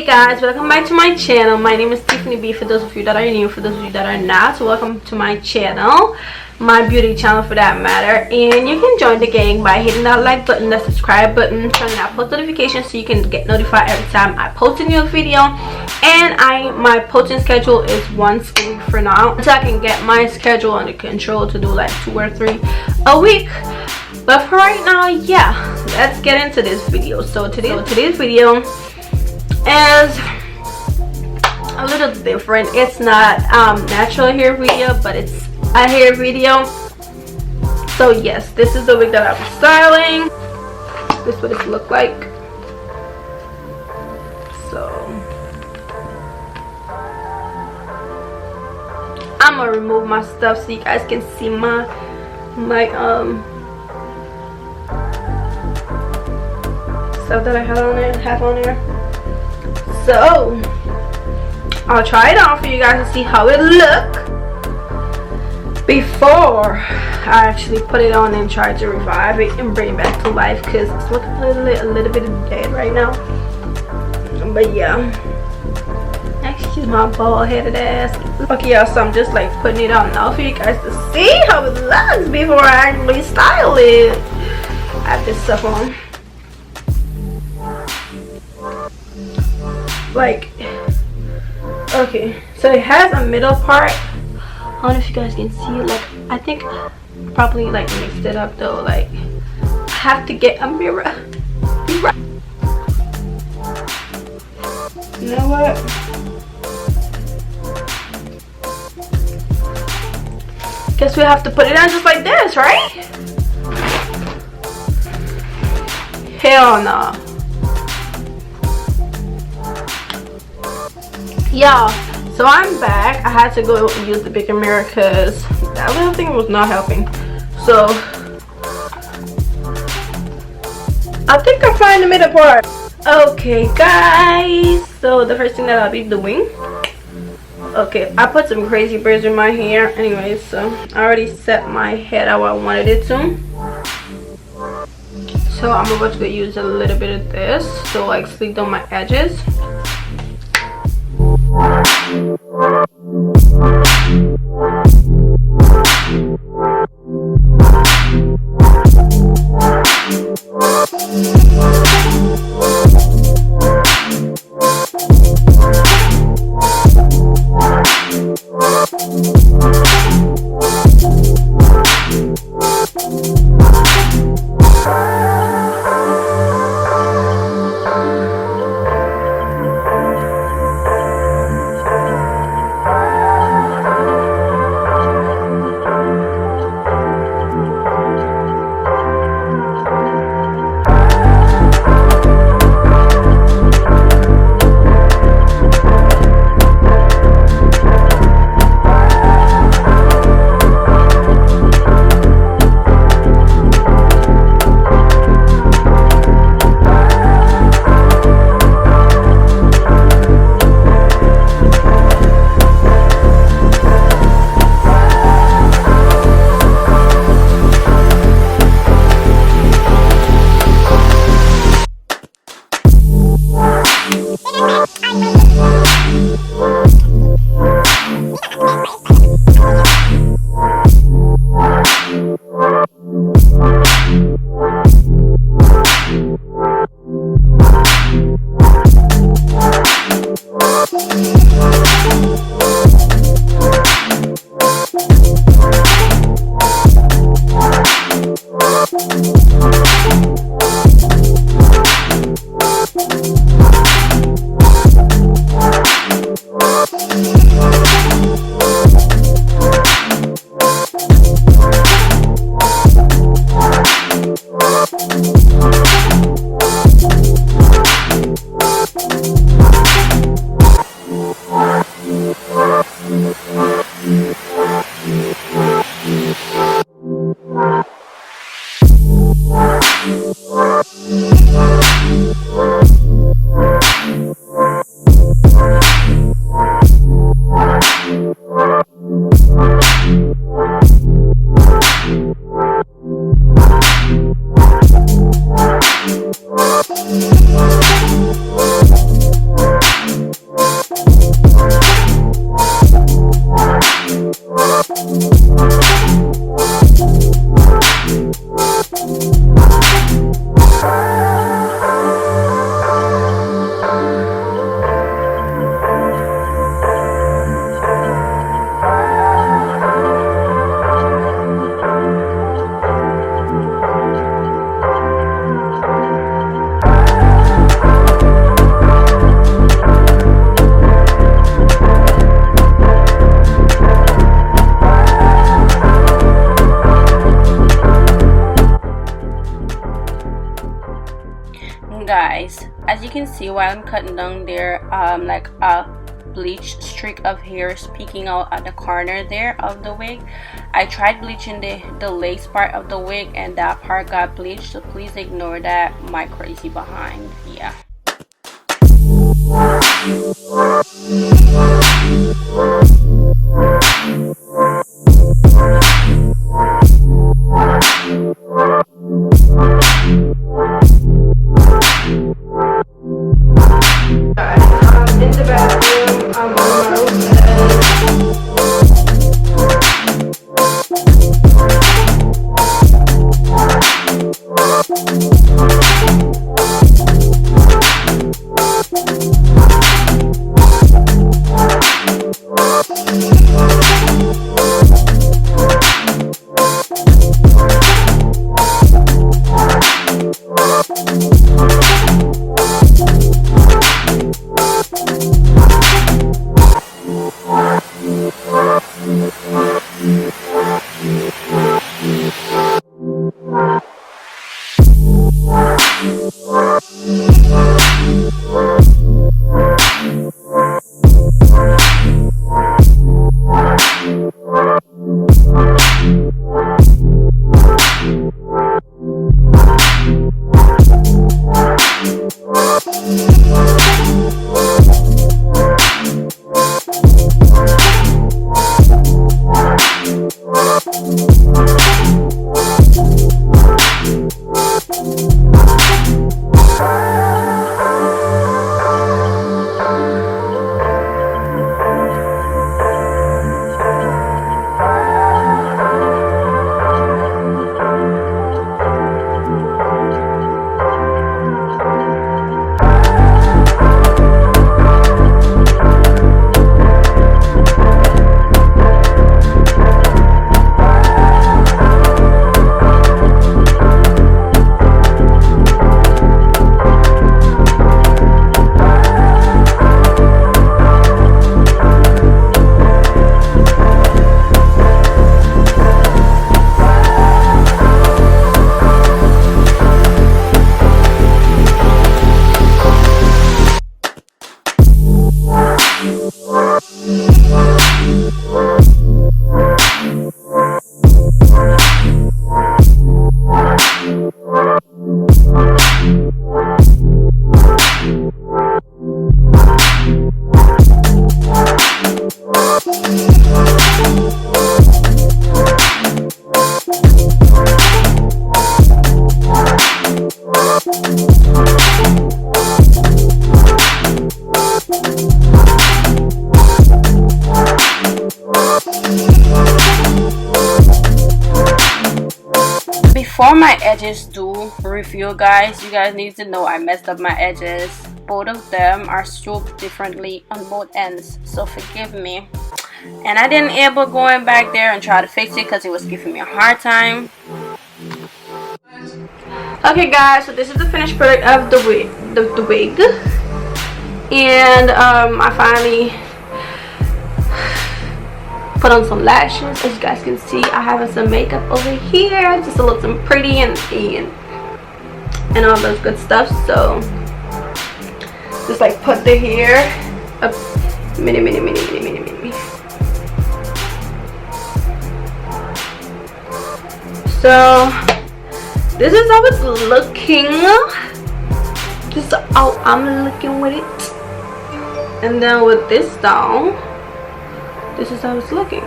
Hey guys, welcome back to my channel. My name is Tiffany B. For those of you that are new, for those of you that are not, welcome to my channel, my beauty channel for that matter. And you can join the gang by hitting that like button, that subscribe button, turning that post notifications so you can get notified every time I post a new video. And my posting schedule is once a week for now, until I can get my schedule under control to do like 2 or 3 a week. But for right now, yeah, let's get into this video. So today's video is a little different. It's not natural hair video, but it's a hair video. So yes, this is the wig that I'm styling. This is what it look like. So I'm gonna remove my stuff so you guys can see my stuff that I have on there. So I'll try it on for you guys to see how it look before I actually put it on and try to revive it and bring it back to life, because it's looking a little bit dead right now. But yeah, excuse my bald-headed ass. Okay y'all, so I'm just like putting it on now for you guys to see how it looks before I actually style it. I have this stuff on. Like, okay, so it has a middle part. I don't know if you guys can see it. Like, I think probably like mixed it up though. Like, I have to get a mirror. You know what? Guess we have to put it on just like this, right? Hell no. Y'all, so I'm back. I had to go and use the bigger mirror because that little thing was not helping. So I think I'm finding the middle part. Okay guys, so the first thing that I'll be doing, okay, I put some crazy braids in my hair anyways, so I already set my head how I wanted it to. So I'm about to use a little bit of this to like sleek down my edges. can see while I'm cutting down there, like a bleach streak of hair is peeking out at the corner there of the wig. I tried bleaching the lace part of the wig and that part got bleached, so please ignore that, my crazy behind. Yeah. In the bathroom, I'm on my own Before my edges do reveal, guys, you guys need to know I messed up my edges. Both of them are stroked differently on both ends, so forgive me. And I didn't able going back there and try to fix it because it was giving me a hard time. Okay guys, so this is the finished product of the wig, and I finally put on some lashes. As you guys can see, I have some makeup over here just to look some pretty and all those good stuff. So just like put the hair up mini. So this is how it's looking. This is how I'm looking with it. And then with this down, this is how it's looking.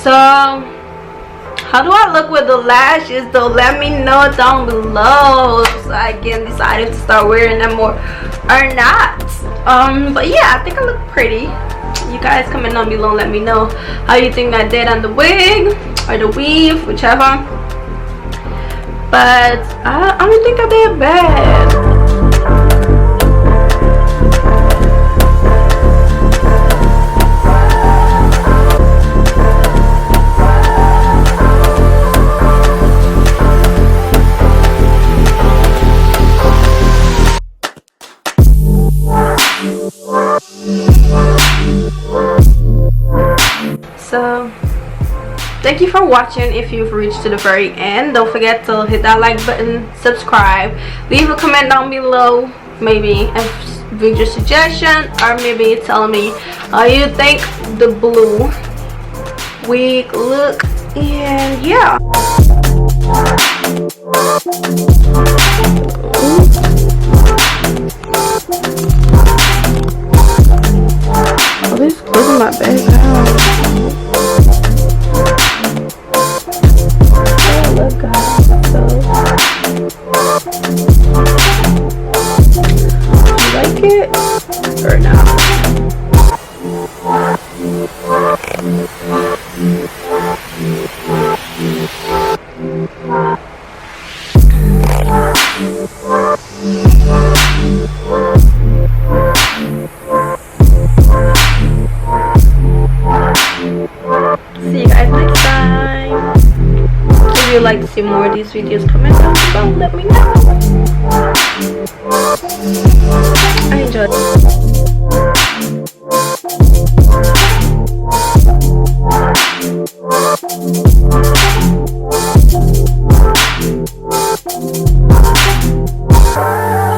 So how do I look with the lashes though? Let me know down below so I can decide to start wearing them more or not. But yeah, I think I look pretty. You guys comment down below and let me know how you think I did on the wig or the weave, whichever. But I don't think I did bad. So Thank you for watching. If you've reached to the very end, don't forget to hit that like button, subscribe, leave a comment down below, maybe a video suggestion, or maybe tell me how you think the blue wig look. And yeah, oh, this is my background. Oh, look, guys. You like it or not? See you guys next time. If you'd like to see more of these videos, comment down below, let me know. I enjoyed it.